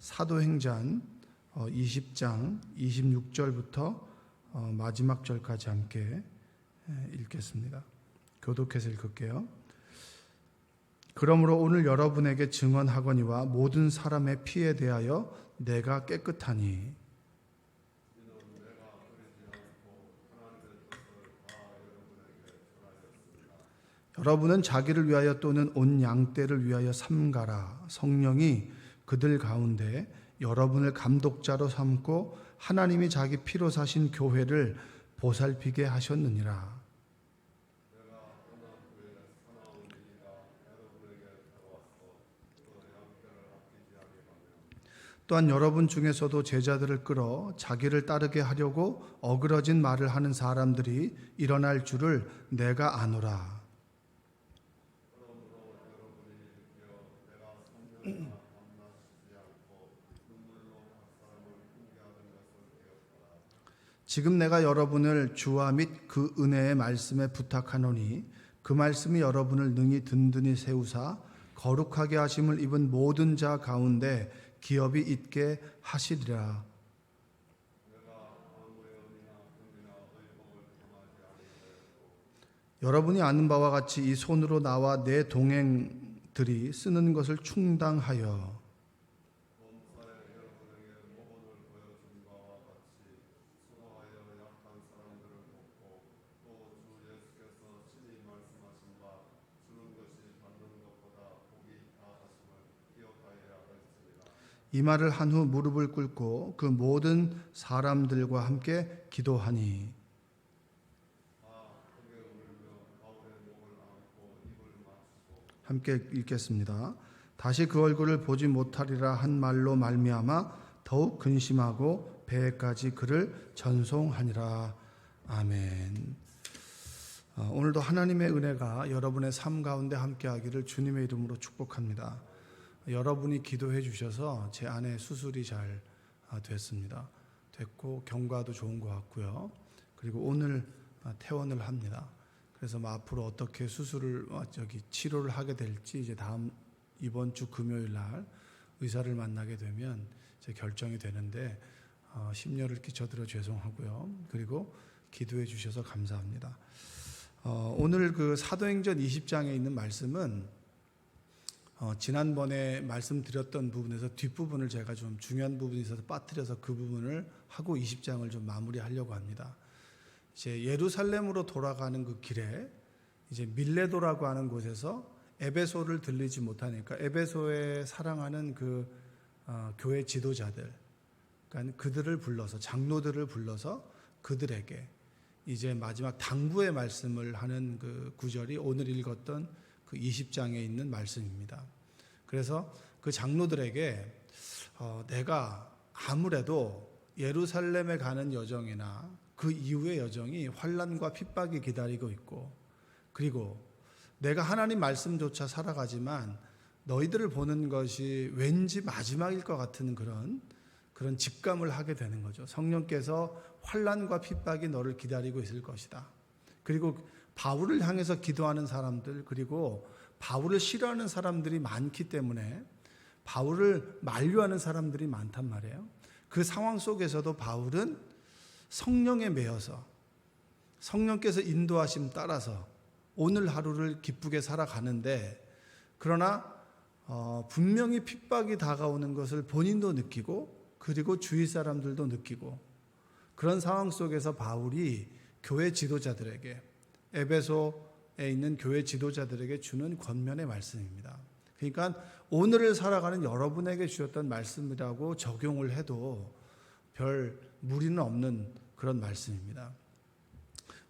사도행전 20장 26절부터 마지막 절까지 함께 읽겠습니다. 교독해서 읽을게요. 그러므로 오늘 여러분에게 증언하거니와 모든 사람의 피에 대하여 내가 깨끗하니 여러분은 자기를 위하여 또는 온 양떼를 위하여 삼가라. 성령이 그들 가운데 여러분을 감독자로 삼고 하나님이 자기 피로 사신 교회를 보살피게 하셨느니라. 또한 여러분 중에서도 제자들을 끌어 자기를 따르게 하려고 어그러진 말을 하는 사람들이 일어날 줄을 내가 아노라. 지금 내가 여러분을 주와 및 그 은혜의 말씀에 부탁하노니 그 말씀이 여러분을 능히 든든히 세우사 거룩하게 하심을 입은 모든 자 가운데 기업이 있게 하시리라. 여러분이 아는 바와 같이 이 손으로 나와 내 동행들이 쓰는 것을 충당하여 이 말을 한 후 무릎을 꿇고 그 모든 사람들과 함께 기도하니 함께 읽겠습니다. 다시 그 얼굴을 보지 못하리라 한 말로 말미암아 더욱 근심하고 배에까지 그를 전송하니라. 아멘. 오늘도 하나님의 은혜가 여러분의 삶 가운데 함께하기를 주님의 이름으로 축복합니다. 여러분이 기도해 주셔서 제 아내 수술이 잘 됐고 경과도 좋은 것 같고요. 그리고 오늘 퇴원을 합니다. 그래서 앞으로 어떻게 수술을 치료를 하게 될지 이제 이번 주 금요일 날 의사를 만나게 되면 이제 결정이 되는데 심려를 끼쳐드려 죄송하고요. 그리고 기도해 주셔서 감사합니다. 오늘 그 사도행전 20장에 있는 말씀은 지난번에 말씀드렸던 부분에서 뒷부분을 제가 좀 중요한 부분이 있어서 빠뜨려서 그 부분을 하고 20장을 좀 마무리하려고 합니다. 이제 예루살렘으로 돌아가는 그 길에 이제 밀레도라고 하는 곳에서 에베소를 들리지 못하니까 에베소에 사랑하는 그 교회 지도자들, 그러니까 그들을 불러서 장로들을 불러서 그들에게 이제 마지막 당부의 말씀을 하는 그 구절이 오늘 읽었던 그 20장에 있는 말씀입니다. 그래서 그 장로들에게 내가 아무래도 예루살렘에 가는 여정이나 그 이후의 여정이 환난과 핍박이 기다리고 있고, 그리고 내가 하나님 말씀조차 살아가지만 너희들을 보는 것이 왠지 마지막일 것 같은 그런 직감을 하게 되는 거죠. 성령께서 환난과 핍박이 너를 기다리고 있을 것이다. 그리고 바울을 향해서 기도하는 사람들, 그리고 바울을 싫어하는 사람들이 많기 때문에 바울을 만류하는 사람들이 많단 말이에요. 그 상황 속에서도 바울은 성령에 매여서 성령께서 인도하심 따라서 오늘 하루를 기쁘게 살아가는데, 그러나 분명히 핍박이 다가오는 것을 본인도 느끼고 그리고 주위 사람들도 느끼고, 그런 상황 속에서 바울이 교회 지도자들에게, 에베소에 있는 교회 지도자들에게 주는 권면의 말씀입니다. 그러니까 오늘을 살아가는 여러분에게 주셨던 말씀이라고 적용을 해도 별 무리는 없는 그런 말씀입니다.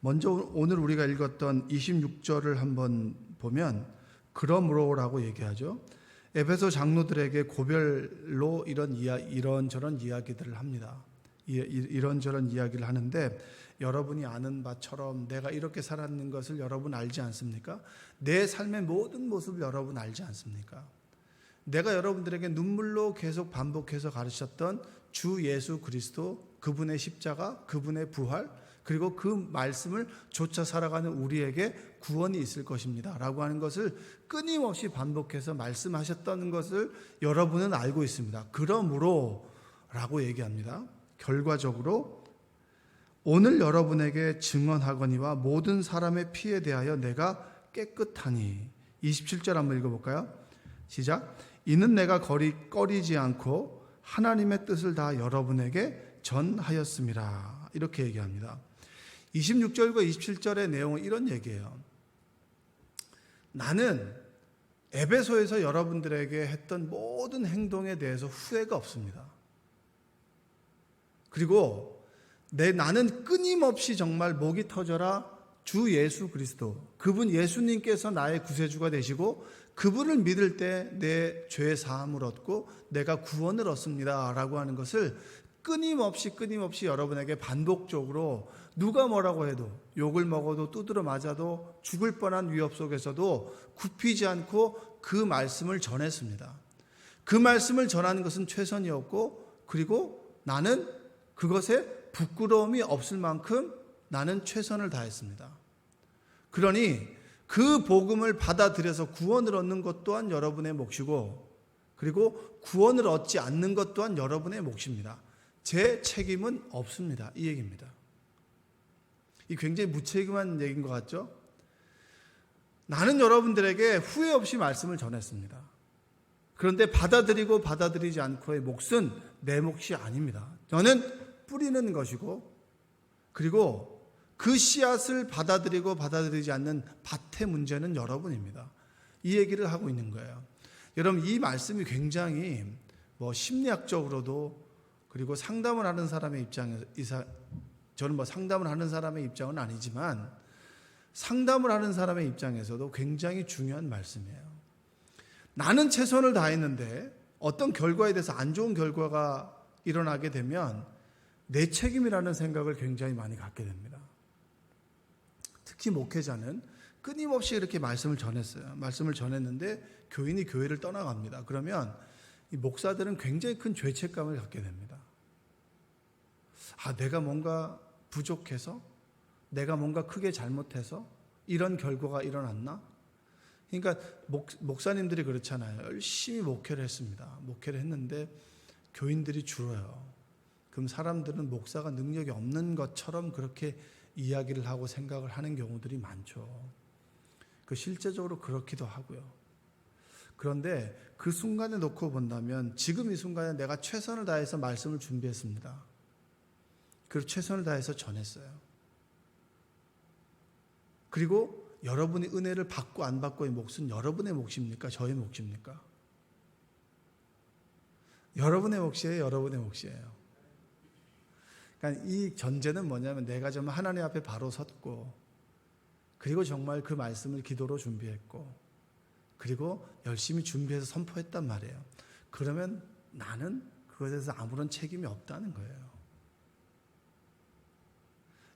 먼저 오늘 우리가 읽었던 26절을 한번 보면 그러므로라고 얘기하죠. 에베소 장로들에게 고별로 이런저런 이야기들을 합니다. 이런저런 이야기를 하는데, 여러분이 아는 바처럼 내가 이렇게 살았는 것을 여러분 알지 않습니까? 내 삶의 모든 모습을 여러분 알지 않습니까? 내가 여러분들에게 눈물로 계속 반복해서 가르쳤던 주 예수 그리스도, 그분의 십자가, 그분의 부활, 그리고 그 말씀을 좇아 살아가는 우리에게 구원이 있을 것입니다 라고 하는 것을 끊임없이 반복해서 말씀하셨다는 것을 여러분은 알고 있습니다. 그러므로 라고 얘기합니다. 결과적으로 오늘 여러분에게 증언하거니와 모든 사람의 피에 대하여 내가 깨끗하니. 27절 한번 읽어볼까요? 시작. 이는 내가 꺼리지 않고 하나님의 뜻을 다 여러분에게 전하였습니다. 이렇게 얘기합니다. 26절과 27절의 내용은 이런 얘기예요. 나는 에베소에서 여러분들에게 했던 모든 행동에 대해서 후회가 없습니다. 그리고 나는 끊임없이 정말 목이 터져라 주 예수 그리스도, 그분 예수님께서 나의 구세주가 되시고 그분을 믿을 때 내 죄 사함을 얻고 내가 구원을 얻습니다 라고 하는 것을 끊임없이 여러분에게 반복적으로 누가 뭐라고 해도, 욕을 먹어도 두드러 맞아도 죽을 뻔한 위협 속에서도 굽히지 않고 그 말씀을 전했습니다. 그 말씀을 전하는 것은 최선이었고, 그리고 나는 그것에 부끄러움이 없을 만큼 나는 최선을 다했습니다. 그러니 그 복음을 받아들여서 구원을 얻는 것 또한 여러분의 몫이고, 그리고 구원을 얻지 않는 것 또한 여러분의 몫입니다. 제 책임은 없습니다. 이 얘기입니다. 이 굉장히 무책임한 얘기인 것 같죠? 나는 여러분들에게 후회 없이 말씀을 전했습니다. 그런데 받아들이고 받아들이지 않고의 몫은 내 몫이 아닙니다. 저는 뿌리는 것이고, 그리고 그 씨앗을 받아들이고 받아들이지 않는 밭의 문제는 여러분입니다. 이 얘기를 하고 있는 거예요. 여러분, 이 말씀이 굉장히 심리학적으로도, 그리고 상담을 하는 사람의 입장에서, 저는 상담을 하는 사람의 입장은 아니지만 상담을 하는 사람의 입장에서도 굉장히 중요한 말씀이에요. 나는 최선을 다했는데 어떤 결과에 대해서 안 좋은 결과가 일어나게 되면 내 책임이라는 생각을 굉장히 많이 갖게 됩니다. 특히 목회자는 끊임없이 이렇게 말씀을 전했어요. 말씀을 전했는데 교인이 교회를 떠나갑니다. 그러면 이 목사들은 굉장히 큰 죄책감을 갖게 됩니다. 내가 뭔가 부족해서, 내가 뭔가 크게 잘못해서 이런 결과가 일어났나? 그러니까 목사님들이 그렇잖아요. 열심히 목회를 했습니다. 목회를 했는데 교인들이 줄어요. 그럼 사람들은 목사가 능력이 없는 것처럼 그렇게 이야기를 하고 생각을 하는 경우들이 많죠. 실제적으로 그렇기도 하고요. 그런데 그 순간에 놓고 본다면 지금 이 순간에 내가 최선을 다해서 말씀을 준비했습니다. 그리고 최선을 다해서 전했어요. 그리고 여러분이 은혜를 받고 안 받고의 몫은 여러분의 몫입니까? 저의 몫입니까? 여러분의 몫이에요. 여러분의 몫이에요. 그러니까 이 전제는 뭐냐면 내가 정말 하나님 앞에 바로 섰고, 그리고 정말 그 말씀을 기도로 준비했고, 그리고 열심히 준비해서 선포했단 말이에요. 그러면 나는 그것에 대해서 아무런 책임이 없다는 거예요.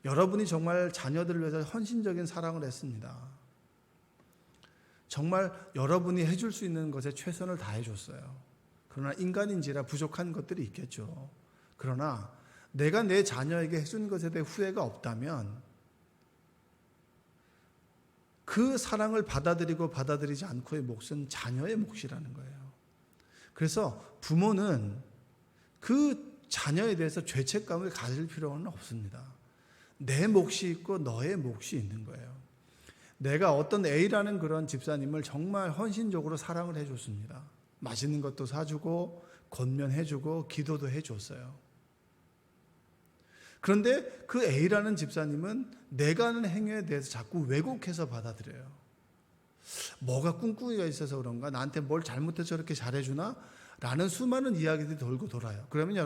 여러분이 정말 자녀들을 위해서 헌신적인 사랑을 했습니다. 정말 여러분이 해줄 수 있는 것에 최선을 다해줬어요. 그러나 인간인지라 부족한 것들이 있겠죠. 그러나 내가 내 자녀에게 해준 것에 대해 후회가 없다면 그 사랑을 받아들이고 받아들이지 않고의 몫은 자녀의 몫이라는 거예요. 그래서 부모는 그 자녀에 대해서 죄책감을 가질 필요는 없습니다. 내 몫이 있고 너의 몫이 있는 거예요. 내가 어떤 A라는 그런 집사님을 정말 헌신적으로 사랑을 해줬습니다. 맛있는 것도 사주고 권면해주고 기도도 해줬어요. 그런데 그 A라는 집사님은 내가 하는 행위에 대해서 자꾸 왜곡해서 받아들여요. 뭐가 꿍꿍이가 있어서 그런가? 나한테 뭘 잘못해서 저렇게 잘해주나? 라는 수많은 이야기들이 돌고 돌아요. 그러면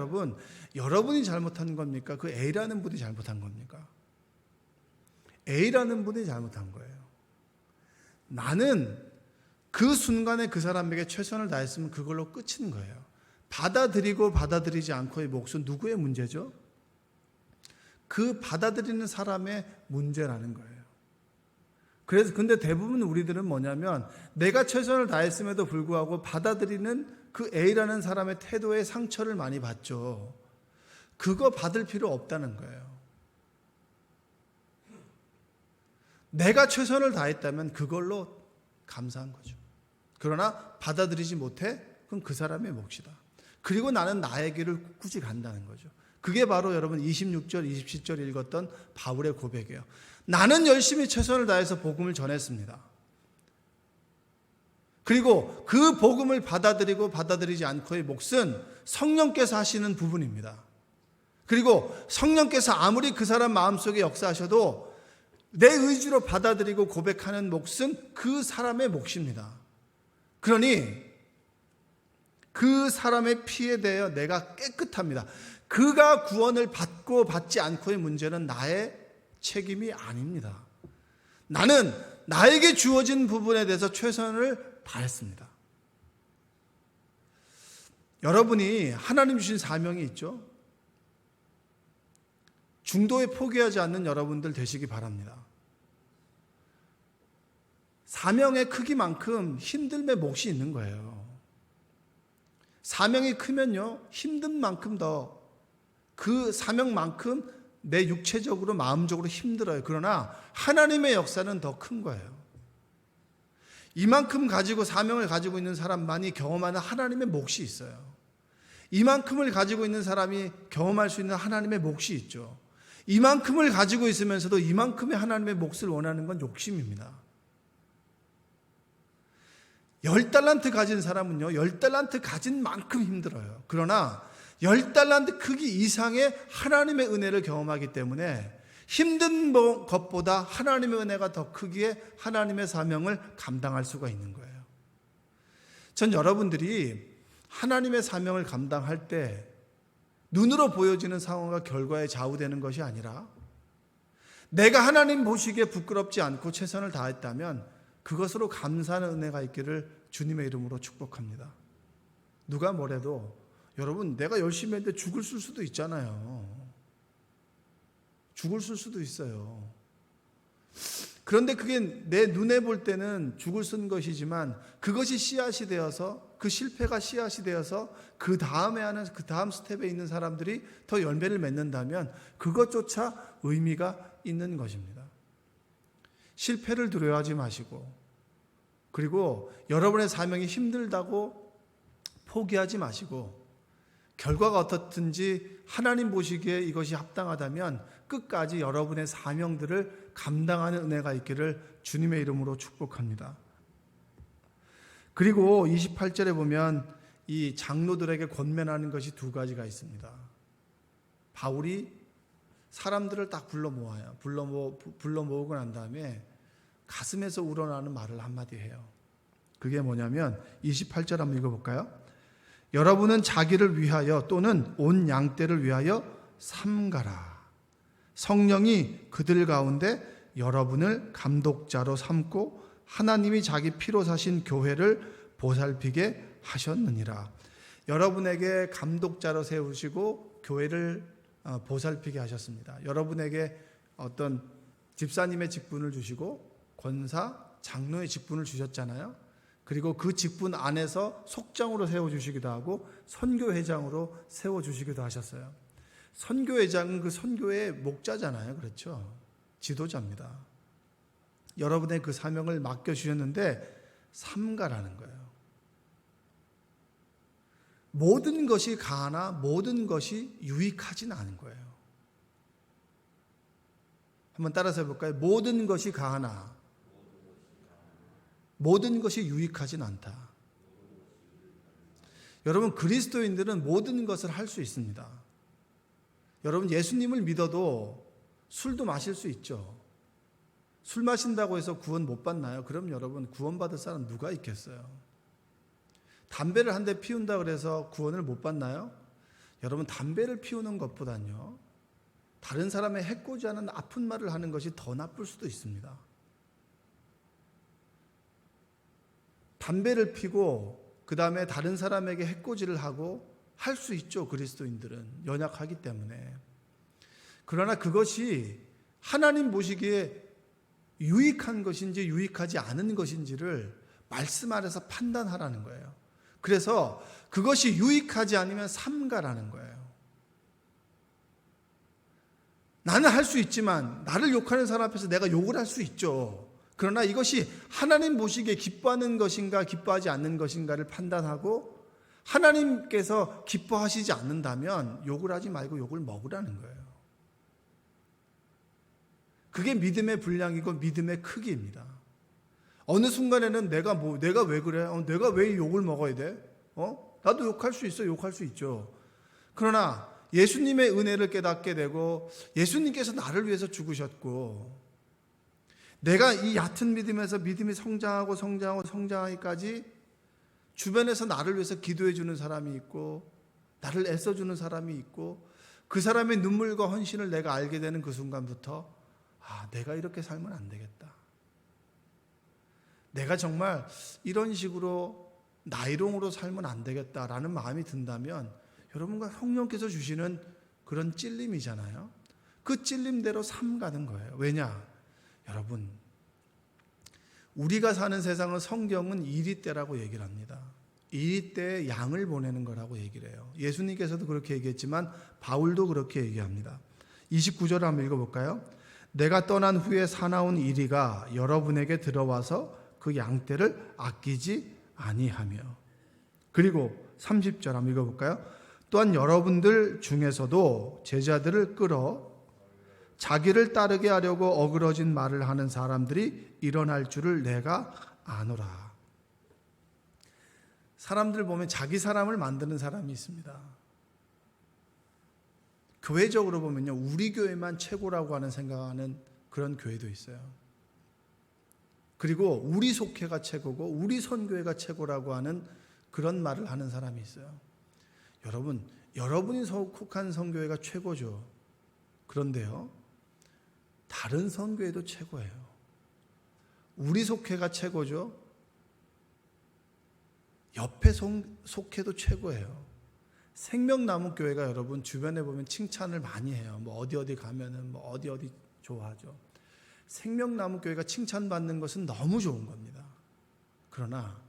여러분이 잘못한 겁니까? 그 A라는 분이 잘못한 겁니까? A라는 분이 잘못한 거예요. 나는 그 순간에 그 사람에게 최선을 다했으면 그걸로 끝인 거예요. 받아들이고 받아들이지 않고의 몫은 누구의 문제죠? 그 받아들이는 사람의 문제라는 거예요. 그래서 근데 대부분 우리들은 뭐냐면 내가 최선을 다했음에도 불구하고 받아들이는 그 A라는 사람의 태도에 상처를 많이 받죠. 그거 받을 필요 없다는 거예요. 내가 최선을 다했다면 그걸로 감사한 거죠. 그러나 받아들이지 못해? 그럼 그 사람의 몫이다. 그리고 나는 나의 길을 굳이 간다는 거죠. 그게 바로 여러분 26절, 27절 읽었던 바울의 고백이에요. 나는 열심히 최선을 다해서 복음을 전했습니다. 그리고 그 복음을 받아들이고 받아들이지 않고의 몫은 성령께서 하시는 부분입니다. 그리고 성령께서 아무리 그 사람 마음속에 역사하셔도 내 의지로 받아들이고 고백하는 몫은 그 사람의 몫입니다. 그러니 그 사람의 피에 대하여 내가 깨끗합니다. 그가 구원을 받고 받지 않고의 문제는 나의 책임이 아닙니다. 나는 나에게 주어진 부분에 대해서 최선을 다했습니다. 여러분이 하나님 주신 사명이 있죠? 중도에 포기하지 않는 여러분들 되시기 바랍니다. 사명의 크기만큼 힘듦의 몫이 있는 거예요. 사명이 크면요, 힘든 만큼 더 그 사명만큼 내 육체적으로 마음적으로 힘들어요. 그러나 하나님의 역사는 더 큰 거예요. 이만큼 가지고 사명을 가지고 있는 사람만이 경험하는 하나님의 몫이 있어요. 이만큼을 가지고 있는 사람이 경험할 수 있는 하나님의 몫이 있죠. 이만큼을 가지고 있으면서도 이만큼의 하나님의 몫을 원하는 건 욕심입니다. 10달란트 가진 사람은요, 10달란트 가진 만큼 힘들어요. 그러나 10달란트 크기 이상의 하나님의 은혜를 경험하기 때문에 힘든 것보다 하나님의 은혜가 더 크기에 하나님의 사명을 감당할 수가 있는 거예요. 전 여러분들이 하나님의 사명을 감당할 때 눈으로 보여지는 상황과 결과에 좌우되는 것이 아니라 내가 하나님 보시기에 부끄럽지 않고 최선을 다했다면 그것으로 감사하는 은혜가 있기를 주님의 이름으로 축복합니다. 누가 뭐래도 여러분, 내가 열심히 했는데 죽을 쓸 수도 있잖아요. 죽을 쓸 수도 있어요. 그런데 그게 내 눈에 볼 때는 죽을 쓴 것이지만 그것이 씨앗이 되어서, 그 실패가 씨앗이 되어서 그 다음에 하는 그 다음 스텝에 있는 사람들이 더 열매를 맺는다면 그것조차 의미가 있는 것입니다. 실패를 두려워하지 마시고, 그리고 여러분의 사명이 힘들다고 포기하지 마시고, 결과가 어떻든지 하나님 보시기에 이것이 합당하다면 끝까지 여러분의 사명들을 감당하는 은혜가 있기를 주님의 이름으로 축복합니다. 그리고 28절에 보면 이 장로들에게 권면하는 것이 두 가지가 있습니다. 바울이 사람들을 딱 불러 모아요. 불러 모으고 난 다음에 가슴에서 우러나는 말을 한마디 해요. 그게 뭐냐면 28절 한번 읽어볼까요? 여러분은 자기를 위하여 또는 온 양떼를 위하여 삼가라. 성령이 그들 가운데 여러분을 감독자로 삼고 하나님이 자기 피로 사신 교회를 보살피게 하셨느니라. 여러분에게 감독자로 세우시고 교회를 보살피게 하셨습니다. 여러분에게 어떤 집사님의 직분을 주시고 권사, 장로의 직분을 주셨잖아요. 그리고 그 직분 안에서 속장으로 세워주시기도 하고 선교회장으로 세워주시기도 하셨어요. 선교회장은 그 선교의 목자잖아요. 그렇죠? 지도자입니다. 여러분의 그 사명을 맡겨주셨는데 삼가라는 거예요. 모든 것이 가하나 모든 것이 유익하진 않은 거예요. 한번 따라서 해볼까요? 모든 것이 가하나 모든 것이 유익하진 않다. 여러분, 그리스도인들은 모든 것을 할 수 있습니다. 여러분, 예수님을 믿어도 술도 마실 수 있죠. 술 마신다고 해서 구원 못 받나요? 그럼 여러분, 구원받을 사람 누가 있겠어요? 담배를 한 대 피운다 그래서 구원을 못 받나요? 여러분, 담배를 피우는 것보다는요, 다른 사람의 해코지 않은 아픈 말을 하는 것이 더 나쁠 수도 있습니다. 담배를 피고 그 다음에 다른 사람에게 해코지를 하고 할 수 있죠. 그리스도인들은 연약하기 때문에. 그러나 그것이 하나님 보시기에 유익한 것인지 유익하지 않은 것인지를 말씀 안에서 판단하라는 거예요. 그래서 그것이 유익하지 않으면 삼가라는 거예요. 나는 할 수 있지만 나를 욕하는 사람 앞에서 내가 욕을 할 수 있죠. 그러나 이것이 하나님 보시기에 기뻐하는 것인가 기뻐하지 않는 것인가를 판단하고 하나님께서 기뻐하시지 않는다면 욕을 하지 말고 욕을 먹으라는 거예요. 그게 믿음의 분량이고 믿음의 크기입니다. 어느 순간에는 내가 왜 그래? 내가 왜 욕을 먹어야 돼? 나도 욕할 수 있어. 욕할 수 있죠. 그러나 예수님의 은혜를 깨닫게 되고 예수님께서 나를 위해서 죽으셨고 내가 이 얕은 믿음에서 믿음이 성장하기까지 주변에서 나를 위해서 기도해 주는 사람이 있고 나를 애써주는 사람이 있고 그 사람의 눈물과 헌신을 내가 알게 되는 그 순간부터 내가 이렇게 살면 안 되겠다. 내가 정말 이런 식으로 나이롱으로 살면 안 되겠다라는 마음이 든다면 여러분과 성령께서 주시는 그런 찔림이잖아요. 그 찔림대로 삼가는 거예요. 왜냐? 여러분, 우리가 사는 세상은 성경은 이리때라고 얘기를 합니다. 이리때에 양을 보내는 거라고 얘기를 해요. 예수님께서도 그렇게 얘기했지만 바울도 그렇게 얘기합니다. 29절을 한번 읽어볼까요? 내가 떠난 후에 사나운 이리가 여러분에게 들어와서 그 양떼를 아끼지 아니하며. 그리고 30절 한번 읽어볼까요? 또한 여러분들 중에서도 제자들을 끌어 자기를 따르게 하려고 어그러진 말을 하는 사람들이 일어날 줄을 내가 아노라. 사람들 보면 자기 사람을 만드는 사람이 있습니다. 교회적으로 보면요, 우리 교회만 최고라고 하는 생각하는 그런 교회도 있어요. 그리고 우리 속회가 최고고 우리 선교회가 최고라고 하는 그런 말을 하는 사람이 있어요. 여러분, 여러분이 속한 선교회가 최고죠. 그런데요, 다른 선교회도 최고예요. 우리 속회가 최고죠. 옆에 속회도 최고예요. 생명나무교회가 여러분 주변에 보면 칭찬을 많이 해요. 어디 가면은 어디 좋아하죠. 생명나무교회가 칭찬받는 것은 너무 좋은 겁니다. 그러나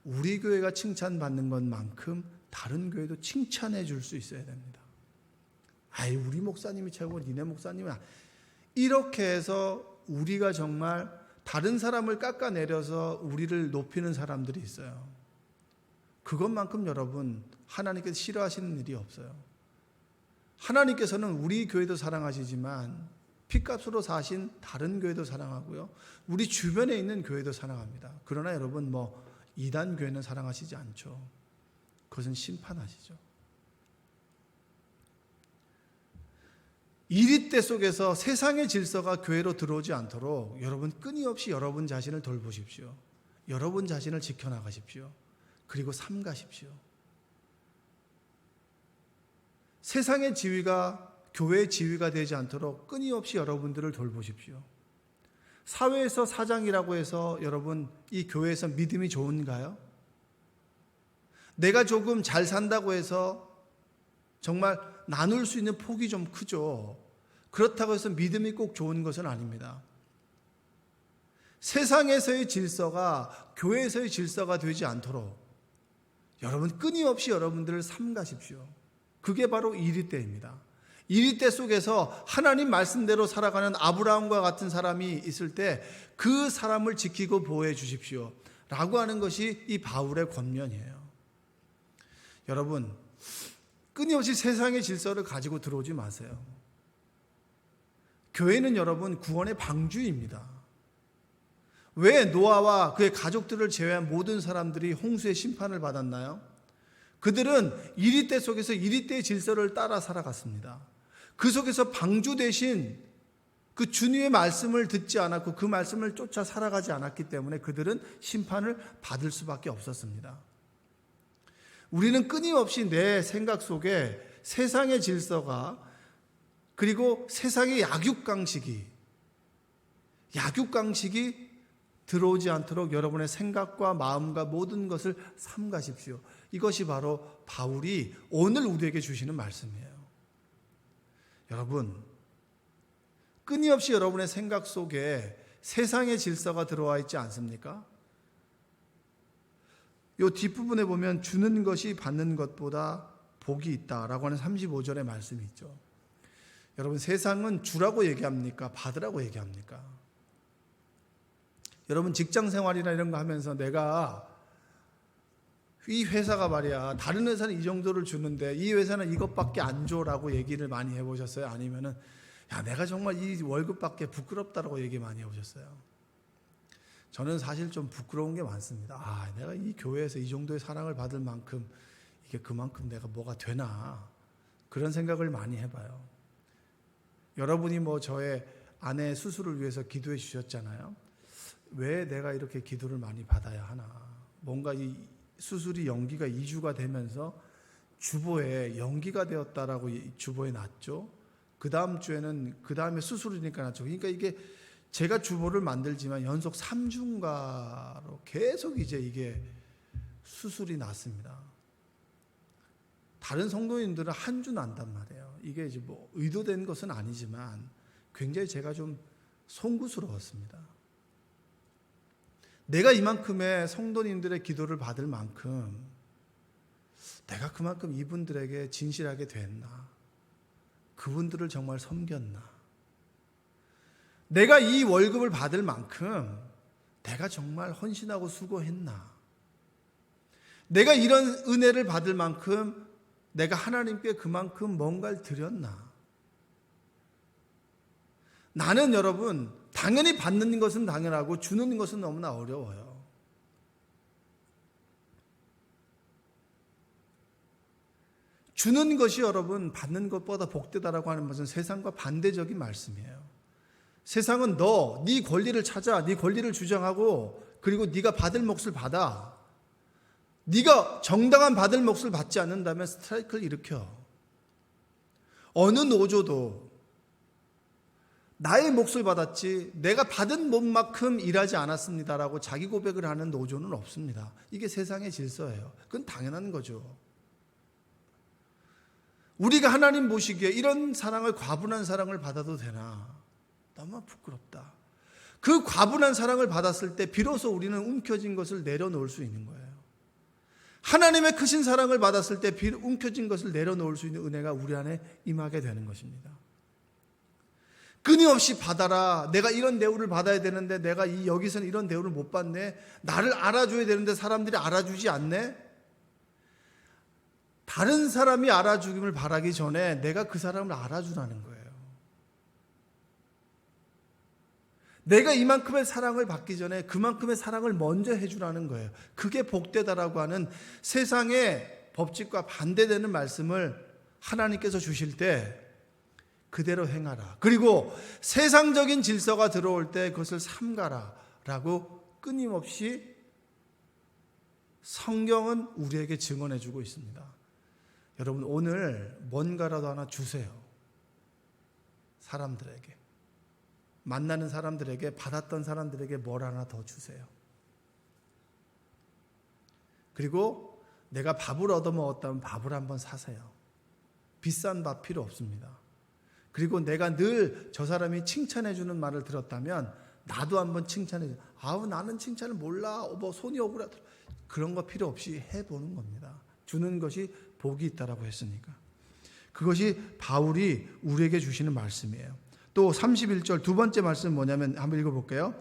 우리 교회가 칭찬받는 것만큼 다른 교회도 칭찬해 줄 수 있어야 됩니다. 우리 목사님이 최고, 니네 목사님이 이렇게 해서 우리가 정말 다른 사람을 깎아내려서 우리를 높이는 사람들이 있어요. 그것만큼 여러분 하나님께서 싫어하시는 일이 없어요. 하나님께서는 우리 교회도 사랑하시지만 핏값으로 사신 다른 교회도 사랑하고요, 우리 주변에 있는 교회도 사랑합니다. 그러나 여러분 이단 교회는 사랑하시지 않죠. 그것은 심판하시죠. 이리때 속에서 세상의 질서가 교회로 들어오지 않도록 여러분 끊임없이 여러분 자신을 돌보십시오. 여러분 자신을 지켜나가십시오. 그리고 삼가십시오. 세상의 지위가 교회의 지위가 되지 않도록 끊임없이 여러분들을 돌보십시오. 사회에서 사장이라고 해서 여러분 이 교회에서 믿음이 좋은가요? 내가 조금 잘 산다고 해서 정말 나눌 수 있는 폭이 좀 크죠. 그렇다고 해서 믿음이 꼭 좋은 것은 아닙니다. 세상에서의 질서가 교회에서의 질서가 되지 않도록 여러분 끊임없이 여러분들을 삼가십시오. 그게 바로 이리때입니다. 이리때 속에서 하나님 말씀대로 살아가는 아브라함과 같은 사람이 있을 때 그 사람을 지키고 보호해 주십시오 라고 하는 것이 이 바울의 권면이에요. 여러분, 끊임없이 세상의 질서를 가지고 들어오지 마세요. 교회는 여러분 구원의 방주입니다. 왜 노아와 그의 가족들을 제외한 모든 사람들이 홍수의 심판을 받았나요? 그들은 이리때 속에서 이리때의 질서를 따라 살아갔습니다. 그 속에서 방주 대신 그 주님의 말씀을 듣지 않았고 그 말씀을 쫓아 살아가지 않았기 때문에 그들은 심판을 받을 수밖에 없었습니다. 우리는 끊임없이 내 생각 속에 세상의 질서가 그리고 세상의 약육강식이 들어오지 않도록 여러분의 생각과 마음과 모든 것을 삼가십시오. 이것이 바로 바울이 오늘 우리에게 주시는 말씀이에요. 여러분, 끊임없이 여러분의 생각 속에 세상의 질서가 들어와 있지 않습니까? 이 뒷부분에 보면 주는 것이 받는 것보다 복이 있다라고 하는 35절의 말씀이 있죠. 여러분, 세상은 주라고 얘기합니까? 받으라고 얘기합니까? 여러분, 직장 생활이나 이런 거 하면서 내가 이 회사가 말이야, 다른 회사는 이 정도를 주는데 이 회사는 이것밖에 안 줘라고 얘기를 많이 해보셨어요? 아니면은 야, 내가 정말 이 월급밖에 부끄럽다라고 얘기 많이 해보셨어요? 저는 사실 좀 부끄러운 게 많습니다. 아, 내가 이 교회에서 이 정도의 사랑을 받을 만큼 이게 그만큼 내가 뭐가 되나, 그런 생각을 많이 해봐요. 여러분이 뭐 저의 아내 수술을 위해서 기도해 주셨잖아요. 왜 내가 이렇게 기도를 많이 받아야 하나? 뭔가 이 수술이 연기가 2주가 되면서 주보에 연기가 되었다라고 주보에 났죠. 그 다음 주에는 그 다음에 수술이니까 났죠. 그러니까 이게 제가 주보를 만들지만 연속 3주인가로 계속 이제 이게 수술이 났습니다. 다른 성도님들은 한 주 난단 말이에요. 이게 이제 뭐 의도된 것은 아니지만 굉장히 제가 좀 송구스러웠습니다. 내가 이만큼의 성도님들의 기도를 받을 만큼 내가 그만큼 이분들에게 진실하게 됐나? 그분들을 정말 섬겼나? 내가 이 월급을 받을 만큼 내가 정말 헌신하고 수고했나? 내가 이런 은혜를 받을 만큼 내가 하나님께 그만큼 뭔가를 드렸나? 나는 여러분, 당연히 받는 것은 당연하고 주는 것은 너무나 어려워요. 주는 것이 여러분 받는 것보다 복되다라고 하는 것은 세상과 반대적인 말씀이에요. 세상은 네 권리를 찾아, 네 권리를 주장하고 그리고 네가 받을 몫을 받아. 네가 정당한 받을 몫을 받지 않는다면 스트라이크를 일으켜. 어느 노조도 나의 몫을 받았지 내가 받은 몫만큼 일하지 않았습니다라고 자기 고백을 하는 노조는 없습니다. 이게 세상의 질서예요. 그건 당연한 거죠. 우리가 하나님 보시기에 이런 사랑을, 과분한 사랑을 받아도 되나? 너무 부끄럽다. 그 과분한 사랑을 받았을 때 비로소 우리는 움켜진 것을 내려놓을 수 있는 거예요. 하나님의 크신 사랑을 받았을 때 움켜진 것을 내려놓을 수 있는 은혜가 우리 안에 임하게 되는 것입니다. 끊임없이 받아라. 내가 이런 대우를 받아야 되는데 내가 여기서는 이런 대우를 못 받네. 나를 알아줘야 되는데 사람들이 알아주지 않네. 다른 사람이 알아주김을 바라기 전에 내가 그 사람을 알아주라는 거예요. 내가 이만큼의 사랑을 받기 전에 그만큼의 사랑을 먼저 해주라는 거예요. 그게 복되다라고 하는 세상의 법칙과 반대되는 말씀을 하나님께서 주실 때 그대로 행하라. 그리고 세상적인 질서가 들어올 때 그것을 삼가라 라고 끊임없이 성경은 우리에게 증언해 주고 있습니다. 여러분, 오늘 뭔가라도 하나 주세요. 사람들에게, 만나는 사람들에게, 받았던 사람들에게 뭘 하나 더 주세요. 그리고 내가 밥을 얻어먹었다면 밥을 한번 사세요. 비싼 밥 필요 없습니다. 그리고 내가 늘 저 사람이 칭찬해 주는 말을 들었다면 나도 한번 칭찬해 줘. 아우, 나는 칭찬을 몰라. 뭐 손이 오그라들어. 그런 거 필요 없이 해보는 겁니다. 주는 것이 복이 있다라고 했으니까. 그것이 바울이 우리에게 주시는 말씀이에요. 또 31절 두 번째 말씀 뭐냐면 한번 읽어볼게요.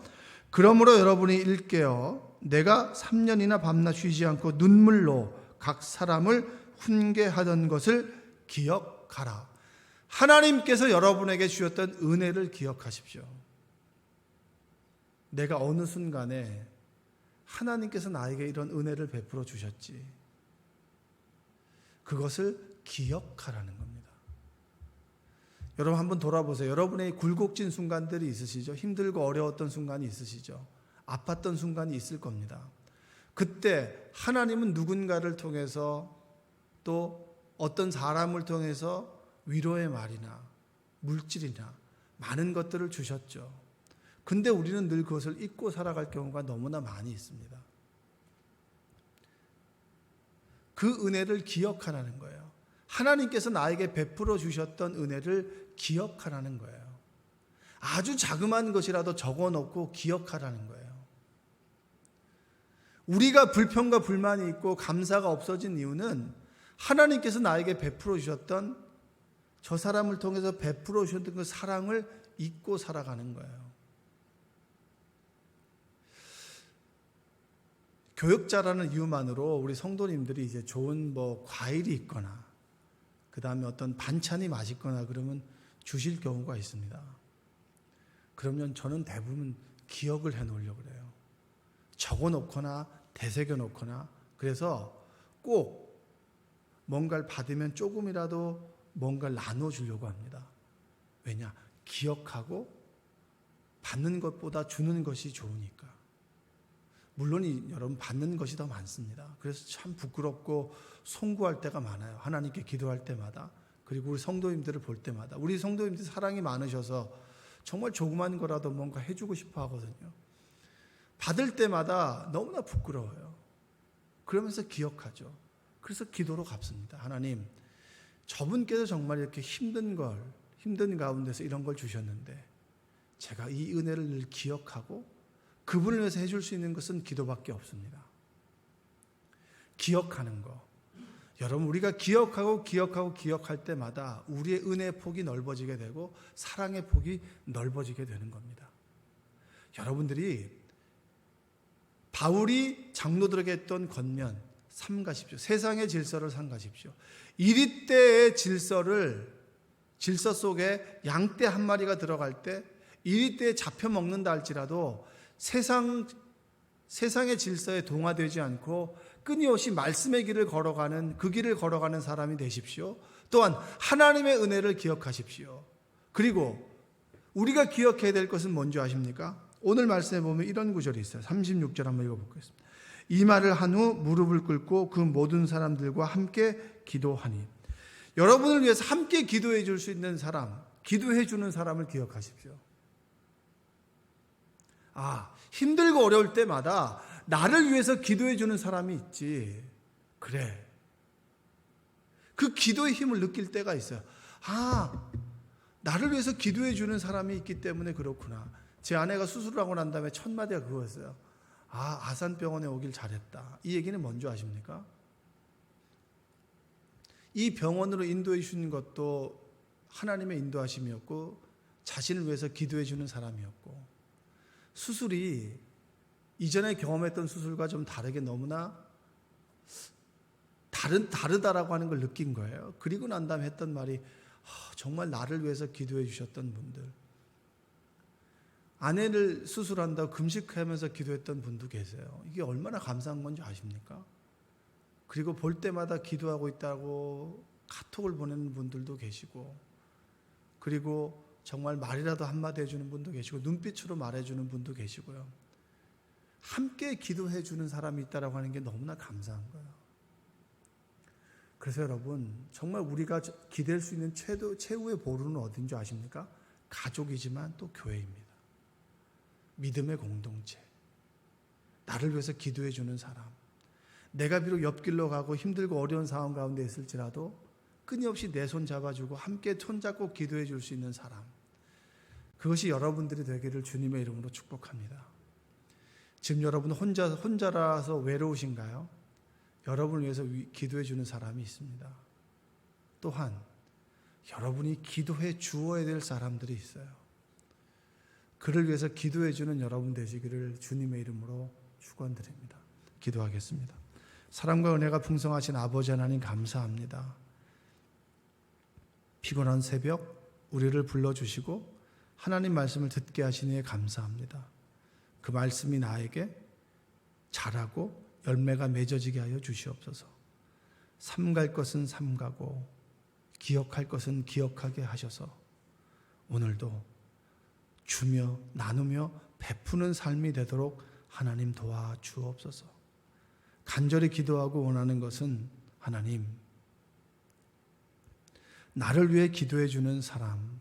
그러므로 여러분이 일깨어 내가 3년이나 밤낮 쉬지 않고 눈물로 각 사람을 훈계하던 것을 기억하라. 하나님께서 여러분에게 주셨던 은혜를 기억하십시오. 내가 어느 순간에 하나님께서 나에게 이런 은혜를 베풀어 주셨지. 그것을 기억하라는 겁니다. 여러분 한번 돌아보세요. 여러분의 굴곡진 순간들이 있으시죠? 힘들고 어려웠던 순간이 있으시죠? 아팠던 순간이 있을 겁니다. 그때 하나님은 누군가를 통해서 또 어떤 사람을 통해서 위로의 말이나 물질이나 많은 것들을 주셨죠. 근데 우리는 늘 그것을 잊고 살아갈 경우가 너무나 많이 있습니다. 그 은혜를 기억하라는 거예요. 하나님께서 나에게 베풀어 주셨던 은혜를 기억하라는 거예요. 아주 자그마한 것이라도 적어놓고 기억하라는 거예요. 우리가 불평과 불만이 있고 감사가 없어진 이유는 하나님께서 나에게 베풀어 주셨던 저 사람을 통해서 베풀어 주셨던 그 사랑을 잊고 살아가는 거예요. 교역자라는 이유만으로 우리 성도님들이 이제 좋은 과일이 있거나 그 다음에 어떤 반찬이 맛있거나 그러면 주실 경우가 있습니다. 그러면 저는 대부분 기억을 해 놓으려고 그래요. 적어 놓거나 되새겨 놓거나, 그래서 꼭 뭔가를 받으면 조금이라도 뭔가를 나눠주려고 합니다. 왜냐? 기억하고 받는 것보다 주는 것이 좋으니까. 물론 여러분 받는 것이 더 많습니다. 그래서 참 부끄럽고 송구할 때가 많아요. 하나님께 기도할 때마다, 그리고 우리 성도님들을 볼 때마다. 우리 성도님들 사랑이 많으셔서 정말 조그만 거라도 뭔가 해주고 싶어 하거든요. 받을 때마다 너무나 부끄러워요. 그러면서 기억하죠. 그래서 기도로 갚습니다. 하나님, 저분께서 정말 이렇게 힘든 가운데서 이런 걸 주셨는데 제가 이 은혜를 늘 기억하고 그분을 위해서 해줄 수 있는 것은 기도밖에 없습니다. 기억하는 거. 여러분, 우리가 기억할 때마다 우리의 은혜의 폭이 넓어지게 되고 사랑의 폭이 넓어지게 되는 겁니다. 여러분들이 바울이 장로들에게 했던 권면 삼가십시오. 세상의 질서를 삼가십시오. 이리때의 질서 속에 양떼 한 마리가 들어갈 때 이리때에 잡혀 먹는다 할지라도 세상의 질서에 동화되지 않고 끊임없이 말씀의 길을 걸어가는, 그 길을 걸어가는 사람이 되십시오. 또한 하나님의 은혜를 기억하십시오. 그리고 우리가 기억해야 될 것은 뭔지 아십니까? 오늘 말씀에 보면 이런 구절이 있어요. 36절 한번 읽어보겠습니다. 이 말을 한 후 무릎을 꿇고 그 모든 사람들과 함께 기도하니. 여러분을 위해서 함께 기도해 줄 수 있는 사람, 기도해 주는 사람을 기억하십시오. 힘들고 어려울 때마다 나를 위해서 기도해 주는 사람이 있지. 그래. 그 기도의 힘을 느낄 때가 있어요. 나를 위해서 기도해 주는 사람이 있기 때문에 그렇구나. 제 아내가 수술을 하고 난 다음에 첫 마디가 그거였어요. 아산병원에 오길 잘했다. 이 얘기는 뭔지 아십니까? 이 병원으로 인도해 주신 것도 하나님의 인도하심이었고 자신을 위해서 기도해 주는 사람이었고, 수술이 이전에 경험했던 수술과 좀 다르게 너무나 다르다라고 하는 걸 느낀 거예요. 그리고 난 다음에 했던 말이 정말 나를 위해서 기도해 주셨던 분들, 아내를 수술한다고 금식하면서 기도했던 분도 계세요. 이게 얼마나 감사한 건지 아십니까? 그리고 볼 때마다 기도하고 있다고 카톡을 보내는 분들도 계시고, 그리고 정말 말이라도 한마디 해주는 분도 계시고 눈빛으로 말해주는 분도 계시고요. 함께 기도해 주는 사람이 있다라고 하는 게 너무나 감사한 거예요. 그래서 여러분, 정말 우리가 기댈 수 있는 최후의 보루는 어딘지 아십니까? 가족이지만 또 교회입니다. 믿음의 공동체, 나를 위해서 기도해 주는 사람, 내가 비록 옆길로 가고 힘들고 어려운 상황 가운데 있을지라도 끊임없이 내 손 잡아주고 함께 손잡고 기도해 줄 수 있는 사람, 그것이 여러분들이 되기를 주님의 이름으로 축복합니다. 지금 여러분 혼자라서 외로우신가요? 여러분을 위해서 기도해 주는 사람이 있습니다. 또한 여러분이 기도해 주어야 될 사람들이 있어요. 그를 위해서 기도해 주는 여러분 되시기를 주님의 이름으로 축원드립니다. 기도하겠습니다. 사랑과 은혜가 풍성하신 아버지 하나님, 감사합니다. 피곤한 새벽 우리를 불러주시고 하나님 말씀을 듣게 하시니 감사합니다. 그 말씀이 나에게 자라고 열매가 맺어지게 하여 주시옵소서. 삼갈 것은 삼가고 기억할 것은 기억하게 하셔서 오늘도 주며 나누며 베푸는 삶이 되도록 하나님 도와주옵소서. 간절히 기도하고 원하는 것은 하나님, 나를 위해 기도해 주는 사람,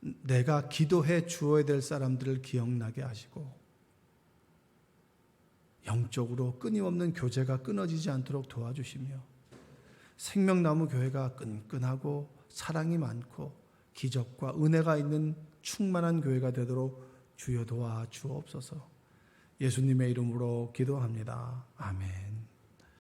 내가 기도해 주어야 될 사람들을 기억나게 하시고 영적으로 끊임없는 교제가 끊어지지 않도록 도와주시며 생명나무 교회가 끈끈하고 사랑이 많고 기적과 은혜가 있는 충만한 교회가 되도록 주여 도와주옵소서. 예수님의 이름으로 기도합니다. 아멘.